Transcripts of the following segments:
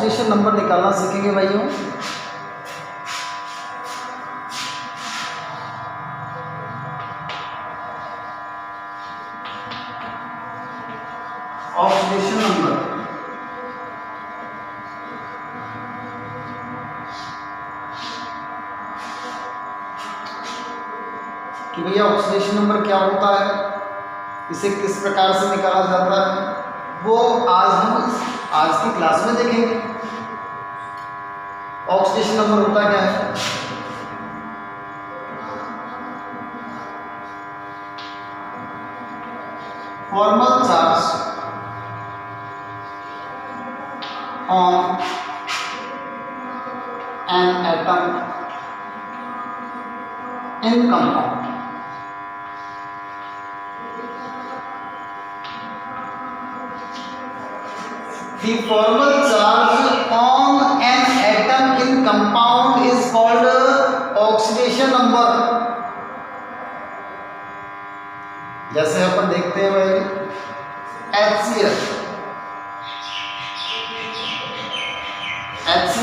Oxidation number निकालना सीखेंगे भाइयों। ऑक्सीडेशन नंबर कि भैया ऑक्सीडेशन नंबर क्या होता है, इसे किस प्रकार से निकाला जाता है, वो आज की क्लास में देखेंगे। ऑक्सीडेशन नंबर होता क्या है? Formal charge on an atom in compound. The formal charge on an atom in compound is called oxidation number. जैसे अपन देखते हैं भाई HCl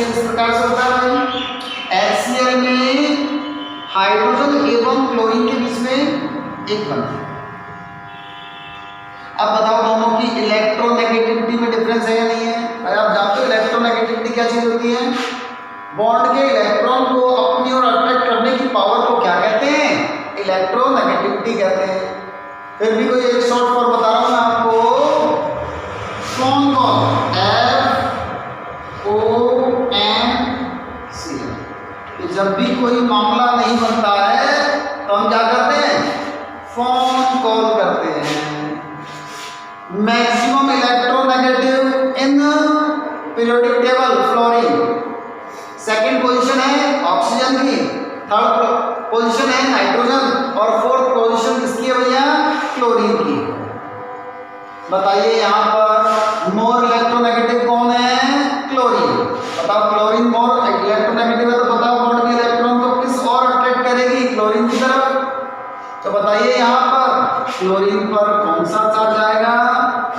इस प्रकार से होता है भाई। HCl में हाइड्रोजन एवं क्लोरीन के बीच में एक बंध है। अब बताओ दोनों की इलेक्ट्रोनेगेटिविटी में डिफरेंस है या नहीं है? भाई आप जानते हो इलेक्ट्रोनेगेटिविटी क्या चीज होती है? बॉन्ड के इलेक्ट्रॉन को अपनी ओर अट्रैक्ट करने की पावर को क्या कहते हैं? इलेक्ट्रोनेगेटिविटी कहते हैं। फिर भी कोई एक शॉर्ट फॉर्म बता रहा हूं मैं आपको, कौन जब भी कोई मामला नहीं बनता है तो हम क्या करते हैं? फोन कॉल करते हैं। Maximum electronegative in periodic table fluorine, second position है ऑक्सीजन की, थर्ड पोजीशन है नाइट्रोजन और फोर्थ पोजीशन किसकी है भैया? क्लोरीन की। बताइए यहाँ पर मोर इलेक्ट्रोनेगेटिव कौन है? क्लोरीन। बताओ क्लोरीन मोर इलेक्ट्रोनेगेटिव है तो बताओ बॉन्ड के इलेक्ट्रॉन को किस ओर अट्रैक्ट करेगी? क्लोरीन की तरफ। तो बताइए यहाँ पर क्लोरीन पर कौन सा चार्ज आएगा?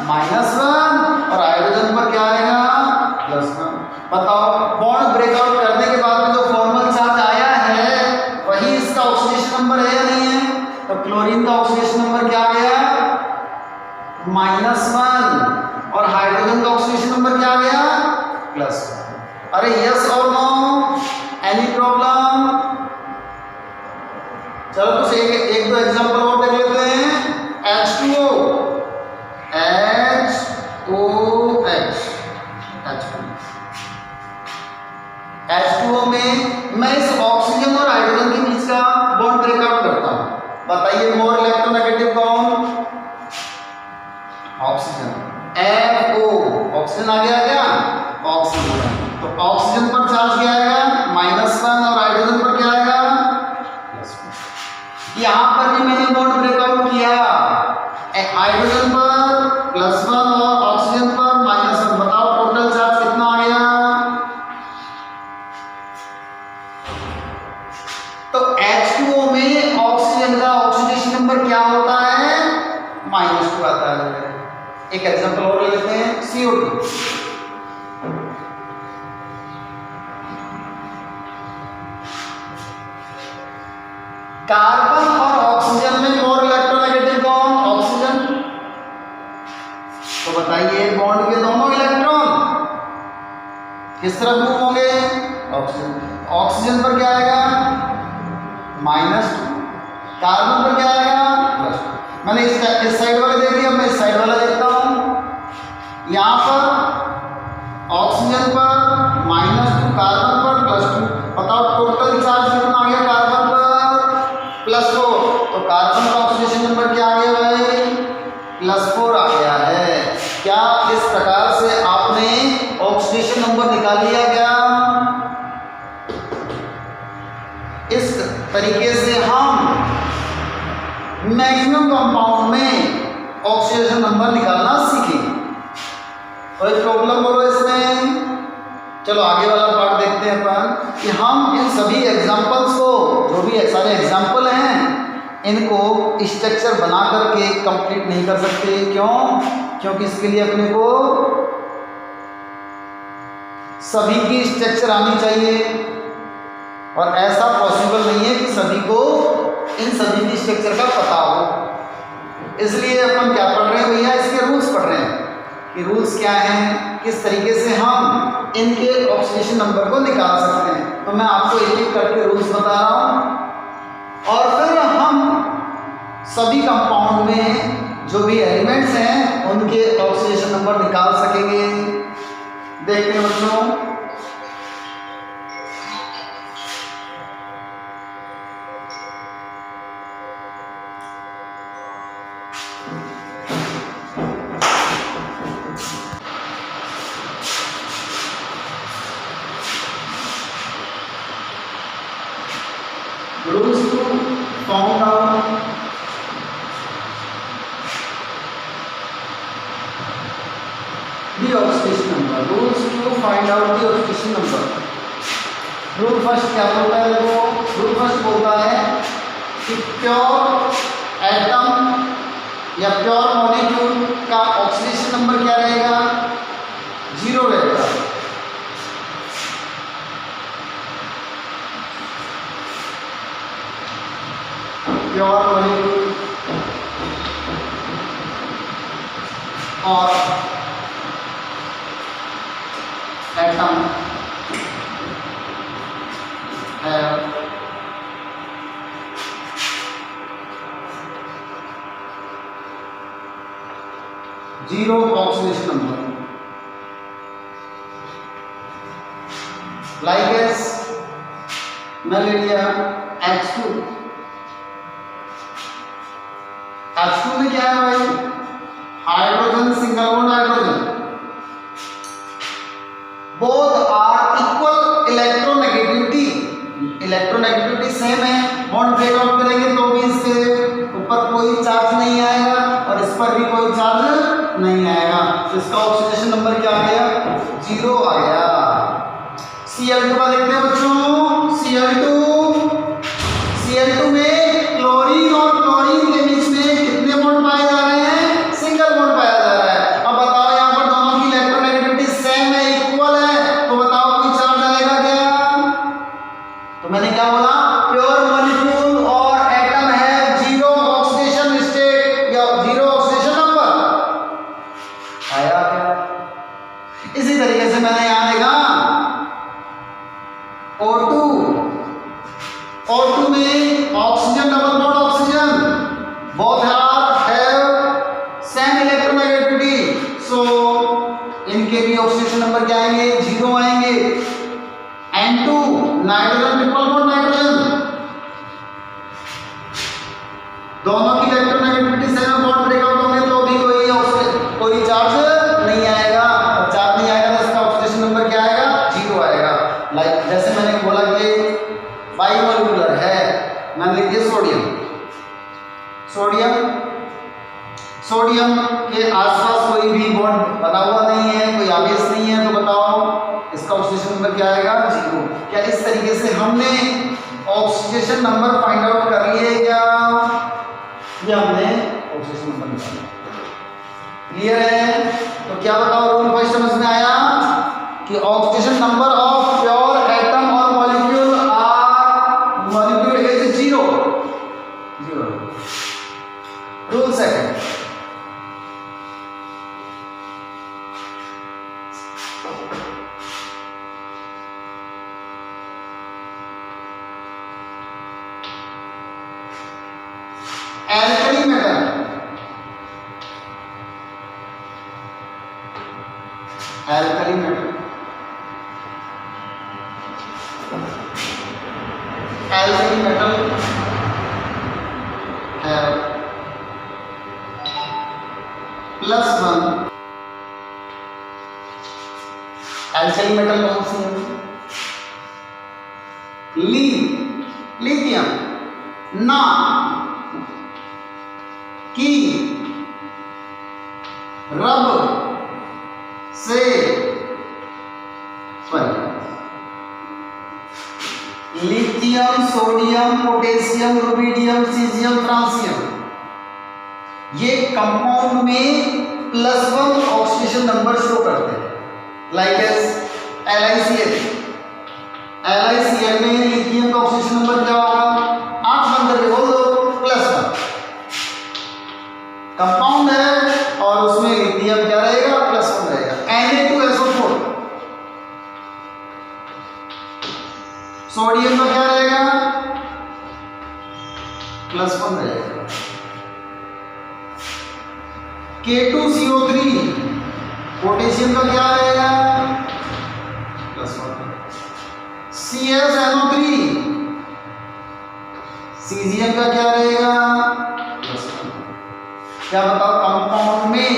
-1 और हाइड्रोजन पर क्या आएगा? +1। बताओ बॉन्ड ब्रेकआउट करने के बाद में जो फॉर्मल चार्ज आया है वही इसका ऑक्सीडेशन नंबर है या नहीं है? तो क्लोरीन का ऑक्सीडेशन नंबर क्या आ गया? -1 और हाइड्रोजन का ऑक्सीडेशन नंबर क्या आ गया? +1। अरे यस और नो? Any problem? चलो कुछ एक दो एग्जांपल और देख लेते हैं। H2O H2O में मैं इस ऑक्सीजन और हाइड्रोजन के बीच का बॉन्ड ब्रेकआउट करता हूं। बताइए मोर इलेक्ट्रोनेगेटिव कौन? ऑक्सीजन। FO ऑक्सीजन आ गया क्या? ऑक्सीजन। तो ऑक्सीजन पर चार्ज क्या आएगा? -1 और हाइड्रोजन पर क्या आएगा? +1। यहां पर भी मैंने बॉन्ड ब्रेकआउट किया, हाइड्रोजन पर +1 और ऑक्सीजन पर -1। बताओ टोटल चार्ज कितना आ गया? तो H2O में ऑक्सीजन का ऑक्सीडेशन नंबर क्या होता है? -2 आता है। एक एग्जांपल और ले लेते हैं, CO2। कार्बन और ऑक्सीजन में मोर इलेक्ट्रोनेगेटिव कौन? ऑक्सीजन। तो बताइए बॉन्ड के दोनों इलेक्ट्रॉन किस तरफ मूव होंगे? ऑक्सीजन। ऑक्सीजन पर क्या आएगा? -2। कार्बन पर क्या आएगा? +2। मैंने इस साइड वाले देख लिया, मैं इस साइड वाला देखता हूं। यहां पर ऑक्सीजन पर -2, कार्बन पर +2। बताओ टोटल चार्ज कितना आ गया? कार्बन पर +4। तो कार्बन का ऑक्सीडेशन नंबर क्या आ गया भाई? +4 आ गया है। क्या इस प्रकार से आपने ऑक्सीडेशन नंबर निकाल लिया क्या? इस तरीके से हम मैक्सिमम कंपाउंड में ऑक्सीडेशन नंबर निकालना सीखें। कोई प्रॉब्लम बोलो इसमें? चलो आगे वाला पार्ट देखते हैं अपन कि हम इन सभी एग्जांपल्स को, जो भी सारे एग्जांपल हैं, इनको स्ट्रक्चर बना करके कंप्लीट नहीं कर सकते। क्यों? क्योंकि इसके लिए अपने को सभी की स्ट्रक्चर आनी चाहिए, और ऐसा पॉसिबल नहीं है कि सभी को इन सभी की स्ट्रक्चर का पता हो। इसलिए अपन क्या पढ़ रहे हैं भैया, इसके रूल्स पढ़ रहे हैं कि रूल्स क्या हैं, किस तरीके से हम इनके ऑक्सीडेशन नंबर को निकाल सकते हैं। तो मैं आपको एक एक करके रूल्स बता रहा हूँ, और फिर हम सभी कंपाउंड में जो भी एलिमेंट्स हैं उनके ऑक्सीडेशन नंबर निकाल सकेंगे। देखते हैं बच्चों, rules to found out the oxidation number, rules to find out the oxidation number। Rule first क्या बोलता है, देखो रूल फर्स्ट बोलता है कि प्योर एटम या प्योर मॉलिक्यूल का ऑक्सीडेशन नंबर क्या रहेगा, 0 रहेगा। प्योर मॉलिक्यूल और एटम है 0 ऑक्सीडेशन नंबर। लाइक एस मैं ले लिया H2। H2 में क्या है भाई, hydrogen, single bond hydrogen, both are equal electronegativity, electronegativity same है। बॉन्ड ब्रेकआउट करेंगे तो भी इसके ऊपर कोई चार्ज नहीं आएगा और इस पर भी कोई चार्ज नहीं आएगा, तो इसका ऑक्सीडेशन नंबर क्या आ गया, 0 आ गया। Cl2 का देखते हैं बच्चों, Cl2 में क्लोरीन और क्लोरीन के बीच में कितने बॉन्ड पाए जा रहे हैं, सिंगल बॉन्ड पाया जा रहा है। अब बताओ यहाँ पर दोनों की इलेक्ट्रोनेगेटिविटी सेम है, इक्वल है, तो बताओ कोई चार्ज आएगा क्या। तो मैंने क्या बोला, प्योर मॉलिक्यूल और एटम है 0 ऑक्सीडेशन स्टेट या 0 ऑक्सीडेशन नंबर, आया क्या। इसी तरीके से मैंने यहाँ देखा O2 में oxygen double bond oxygen, both are have same electronegativity, so इनके भी ऑक्सीडेशन नंबर क्या आएंगे, 0 आएंगे। N2 nitrogen triple bond nitrogen, दोनों की इलेक्ट्रोनेगेटिविटी सेम, बॉन्ड ब्रेकआउट होंगे तो भी कोई चार्ज नहीं आएगा, चार्ज नहीं आएगा तो इसका ऑक्सीडेशन नंबर क्या आएगा, 0 आएगा। लाइक जैसे मैंने बोला कि बाइमोलिकुलर है, मान लीजिए सोडियम के आसपास कोई भी बॉन्ड बना हुआ नहीं है, कोई आवेश नहीं है, तो बताओ इसका ऑक्सीडेशन नंबर क्या आएगा, 0। क्या इस तरीके से हमने ऑक्सीडेशन नंबर फाइंड आउट कर लिए क्या, ये हमने ऑक्सीडेशन नंबर निकाला, क्लियर है। तो क्या बताओ, रूल फर्स्ट समझ में आया कि oxidation number of pure atom और molecule is 0। Rule second, alkali metal, alkali metal, alkali metal है +1। एल्कली मेटल कौन सी है, लिथियम, ना कि रब से lithium, sodium, potassium, rubidium, caesium, francium, ये कंपाउंड में +1 ऑक्सीडेशन नंबर शो करते हैं। लाइक एस LiCl, LiCl में लिथियम का ऑक्सीजन नंबर क्या होगा? आंख बंद करके बोल दो, +1। कंपाउंड है और उसमें लिथियम क्या रहेगा? +1 रहेगा। Na2SO4, सोडियम का क्या रहेगा? +1 रहेगा। K2CO3, पोटेशियम का क्या रहेगा? +1। CsNO3, सीजियम का क्या रहेगा? +1। क्या बताओ, कंपाउंड में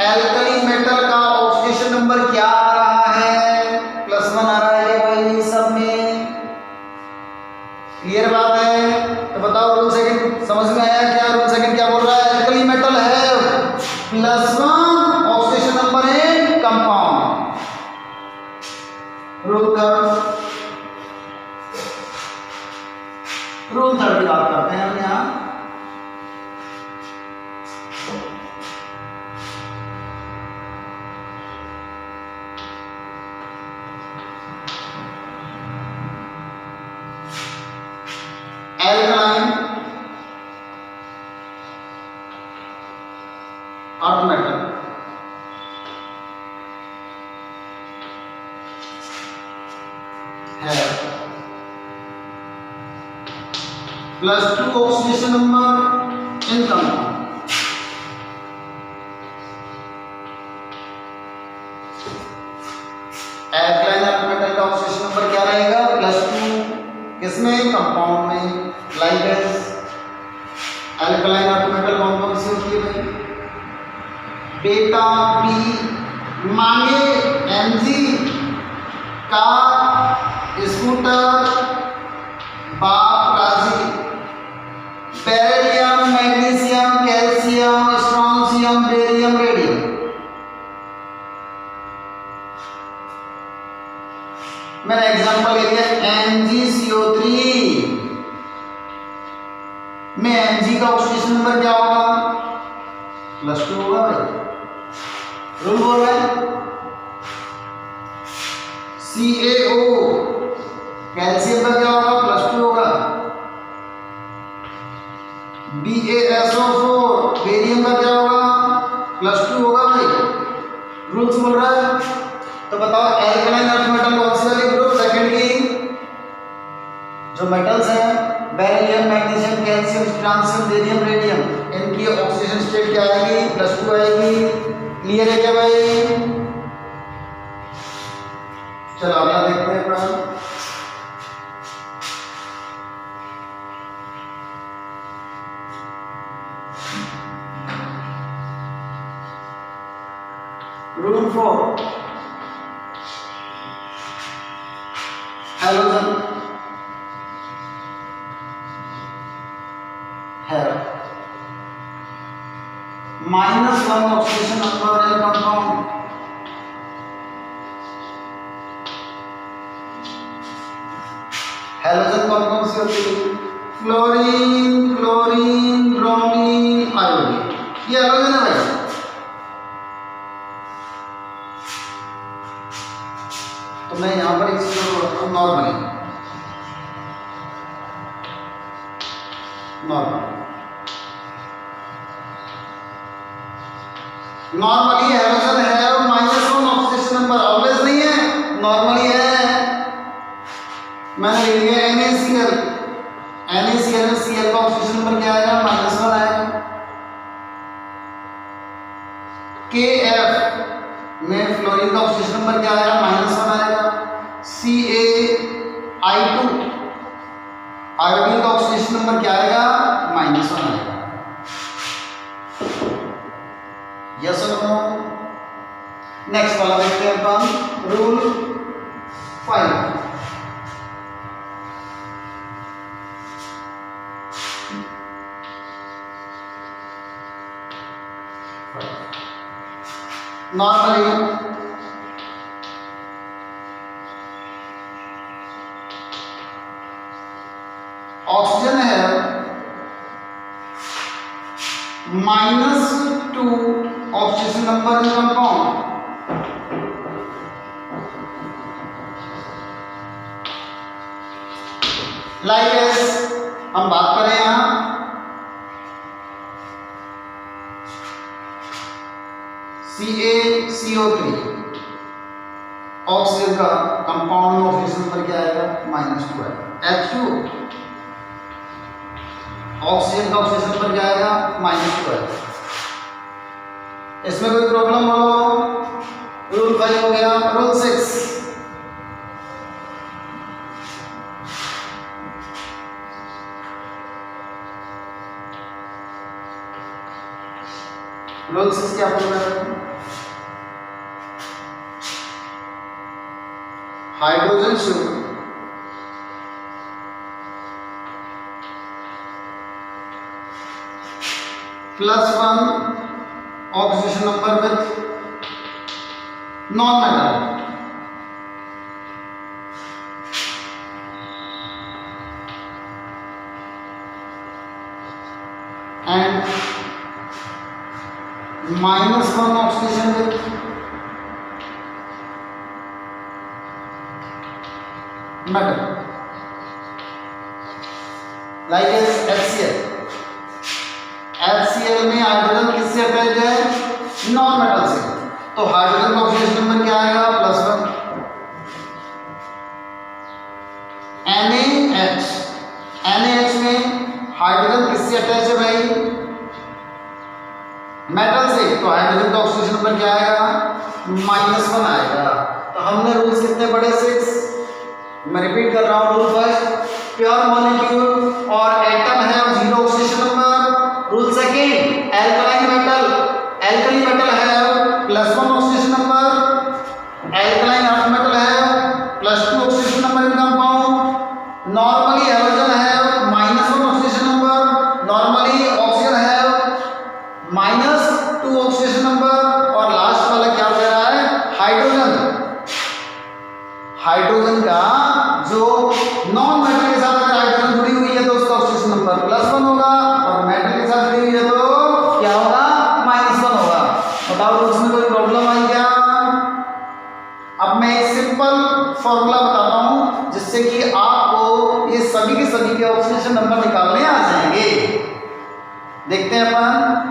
एल्कली मेटल का ऑक्सीडेशन नंबर क्या आ रहा है? +1 आ रहा है क्या भाई सब में? क्लियर बात है? तो बताओ रूल सेकंड समझ में आया क्या? रूल सेकंड क्या बोल रहा है? एल्कली मेटल है +1 oxidation number in compound. Rule third की बात करते हैं हम यहाँ। एल्कलाइन अर्थ मेटल है +2 oxidation number in compound. Alkaline earth metal का ऑक्सीडेशन नंबर क्या रहेगा? +2। किसमें? कंपाउंड में। लाइक एल्कलाइन अर्थ मेटल कौन कौन सी होती है भाई? बेटा बी, मांगे Mg, कार, स्कूटर, बाप राजी, beryllium, magnesium, calcium, strontium, barium, radium. मैंने एग्जांपल ले लिया MgCO3 में Mg का ऑक्सीडेशन नंबर क्या होगा? +2 होगा भाई। रूल बोल रहा है। CaO कैल्शियम का क्या होगा? +2 होगा। BaSO4 बेरियम का क्या होगा? +2 होगा भाई। रूल्स बोल रहा है। तो बताओ एल्कलाइन अर्थ मेटल कौन सी वाली ग्रुप? सेकंड की जो मेटल्स हैं beryllium, magnesium, calcium, strontium, barium, radium, इनकी ऑक्सीडेशन स्टेट क्या आएगी? +2 आएगी। क्लियर है क्या भाई? चलो अगला देखते हैं अपन। रूल 4 हैलोजन है -1 oxidation number in compound. Halogen कौन कौन सी होती है? Fluorine, chlorine, bromine, iodine. ये हैलोजन है भाई। तो मैं यहां पर इस नॉर्मली हैलोजन है और -1 ऑक्सीडेशन नंबर ऑलवेज नहीं है, नॉर्मली है। मैंने ले लिया NaCl में Cl का ऑक्सीडेशन नंबर क्या आएगा? -1 आएगा। Kf में फ्लोरीन का ऑक्सीडेशन नंबर क्या आएगा? -1 आएगा। CaI2 आयोडीन का ऑक्सीडेशन नंबर क्या आएगा? -1 आएगा। यस और नो? नेक्स्ट वाला देखते हैं अपन। रूल 5 नॉर्मली ऑक्सीजन है -2 oxygen number in compound. Like S हम बात करें यहाँ CaCO3 ऑक्सीजन का कंपाउंड ऑक्सीजन नंबर क्या आएगा -2 है। H2 ऑक्सीजन का ऑक्सीजन नंबर क्या आएगा -2 है। इसमें कोई प्रॉब्लम हो? रूल 5 हो गया। रूल 6 रूल 6 क्या बोल रहा है? Hydrogen should +1 oxygen number with non metal and -1 oxygen with metal like HCl। HCl में हाइड्रोजन किससे अटैच है? नॉन मेटल से। तो हाइड्रोजन का ऑक्सीजन नंबर क्या आएगा? +1। NaH NaH में हाइड्रोजन किससे अटैच है भाई? मेटल से। तो हाइड्रोजन का ऑक्सीजन नंबर क्या आएगा? -1 आएगा। तो हमने रूल्स कितने पढ़े? 6। मैं रिपीट कर रहा हूँ। रूल फर्स्ट, प्योर मॉलिक्यूल और एटम है और 0 oxygen number. Rule second, alkaline metal है +1 oxygen number. Alkaline earth metal है +2 oxygen number in compound. Normally halogen है -1 ऑक्सीजन नंबर। नॉर्मली ऑक्सीजन है -2 ऑक्सीजन नंबर। और लास्ट वाला क्या कह रहा है? हाइड्रोजन का जो नॉन मेटल के साथ अगर हाइड्रोजन जुड़ी हुई है तो उसका ऑक्सीजन नंबर +1 होगा और मेटल के साथ जुड़ी हुई है तो क्या होगा? -1 होगा। बताओ तो उसमें कोई प्रॉब्लम आई क्या? अब मैं एक सिंपल फॉर्मूला बताता हूं जिससे कि आपको ये सभी के ऑक्सीजन नंबर निकालने आ जाएंगे। देखते हैं अपन।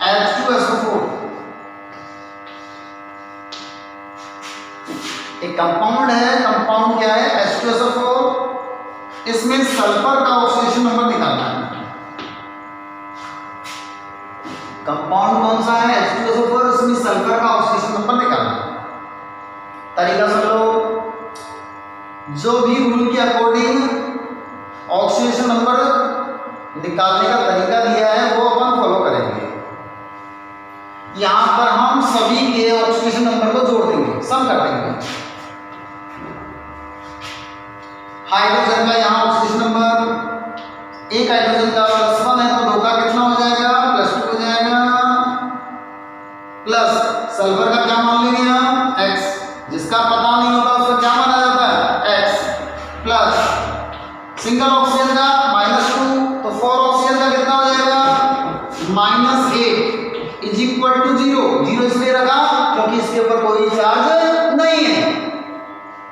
H2SO4 एक कंपाउंड है। कंपाउंड क्या है? H2SO4। इसमें सल्फर का ऑक्सीजन नंबर निकालना है। कंपाउंड कौन सा है? H2SO4। इसमें सल्फर का ऑक्सीजन नंबर निकालना है। तरीका सुन लो। जो भी रूल के अकॉर्डिंग ऑक्सीजन नंबर निकालने का तरीका दिया है वो अपन फॉलो करेंगे। यहां पर हम सभी के ऑक्सीजन नंबर को जोड़ देंगे, सम कर देंगे। हाइड्रोजन का यहां ऑक्सीजन नंबर, एक हाइड्रोजन का +1 है तो 2 का कितना हो जाएगा? +2 हो जाएगा। प्लस सल्फर का क्या मान लेंगे हम? X। जिसका पता नहीं होता उसको क्या माना जाता है? X। प्लस सिंगल ऑक्सीजन का -2 तो 4 ऑक्सीजन का कितना हो जाएगा? -8 = 0। 0 इसलिए रखा क्योंकि इसके ऊपर कोई चार्ज नहीं है।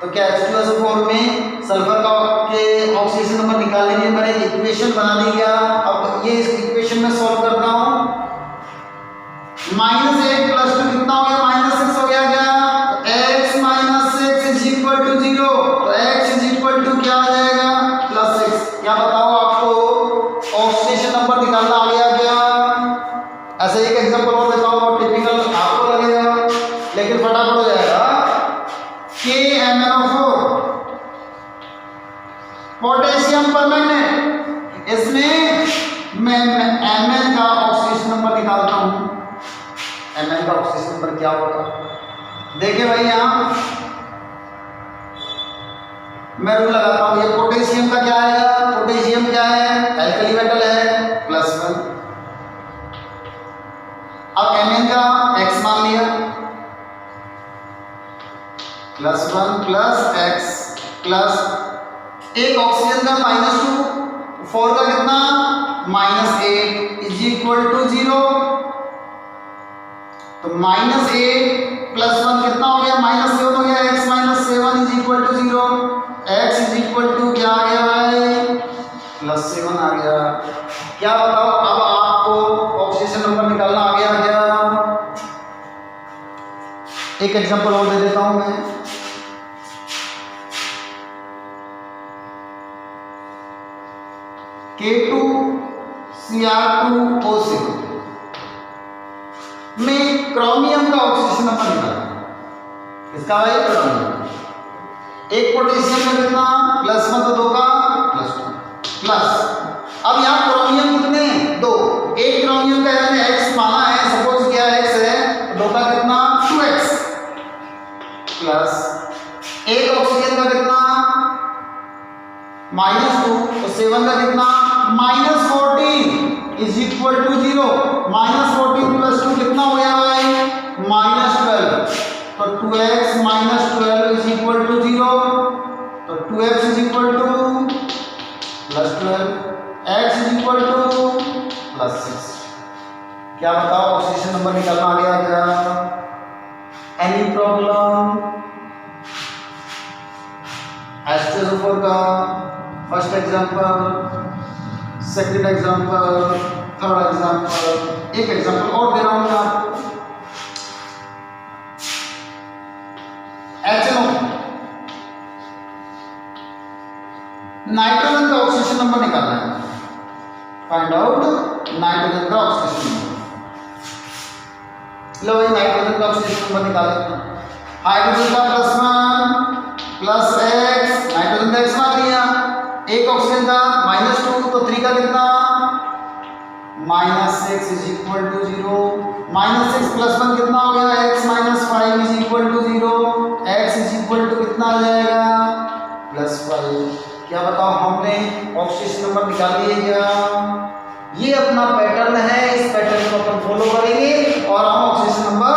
तो क्या H2SO4 में सल्फर का के ऑक्सीजन नंबर निकालने के लिए मैंने इक्वेशन बना दी क्या? अब ये इस इक्वेशन में सॉल्व करता हूं। -8 + 2 कितना हो गया? -6 हो गया क्या? x - 6 = 0। तो x = क्या आ जाएगा? +6। क्या बताओ आपको ऑक्सीजन नंबर निकालना आ गया क्या? ऐसे एक एग्जांपल और देता हूं, टिपिकल आपको लगेगा लेकिन फटाफट हो जाएगा। KMnO4 potassium permanganate. इसमें मैं Mn का ऑक्सीजन नंबर निकालता हूं। Mn का ऑक्सीजन नंबर क्या होगा? देखिए भाई यहां मैं रूल लगाता हूं। ये पोटेशियम का क्या आएगा? पोटेशियम क्या है? एल्कली मेटल है +1। +1 प्लस x प्लस एक ऑक्सीजन का -2, 4 का कितना -8 इज इक्वल टू 0। तो -8 प्लस 1 कितना हो गया -7 हो गया, x -7 is equal to 0। x is equal to क्या आ गया भाई +7 आ गया। क्या बताओ अब आपको ऑक्सीजन नंबर निकालना आ गया क्या? एक एग्जांपल और दे देता हूं मैं। K2Cr2O7 में क्रोमियम का ऑक्सीजन नंबर निकालना। इसका भाई क्रोमियम, एक पोटेशियम का कितना +1 तो 2 का +2 प्लस अब यहाँ क्रोमियम कितने हैं 2, एक क्रोमियम का मैंने x माना है, सपोज क्या x है, 2 का कितना 2x प्लस एक ऑक्सीजन का कितना -2 तो 7 का कितना -14 इज इक्वल टू 0। -14 प्लस 2 कितना हो गया भाई -12। तो 2x -12 इज इक्वल टू 0। तो 2x is equal to +12, x is equal to +6। क्या बताओ ऑक्सीजन नंबर निकालना आ गया क्या? Any problem? H2SO4 का first example, second example, third example, एक एग्जांपल और दे रहा हूं मैं आपको। HNO नाइट्रोजन का ऑक्सीजन नंबर निकालना है। फाइंड आउट नाइट्रोजन का ऑक्सीजन नंबर। लो भाई नाइट्रोजन का ऑक्सीजन नंबर निकालें। हाइड्रोजन का +1 प्लस x, नाइट्रोजन का x मान लिया, एक ऑक्सीजन का -2 तो 3 का कितना -6 इज इक्वल टू 0। -6 प्लस 1 कितना हो गया x -5 is equal to 0। x is equal to कितना आ जाएगा +5। क्या बताओ हमने ऑक्सीजन नंबर निकाल लिए क्या? ये अपना पैटर्न है, इस पैटर्न को अपन फॉलो करेंगे और हम ऑक्सीजन नंबर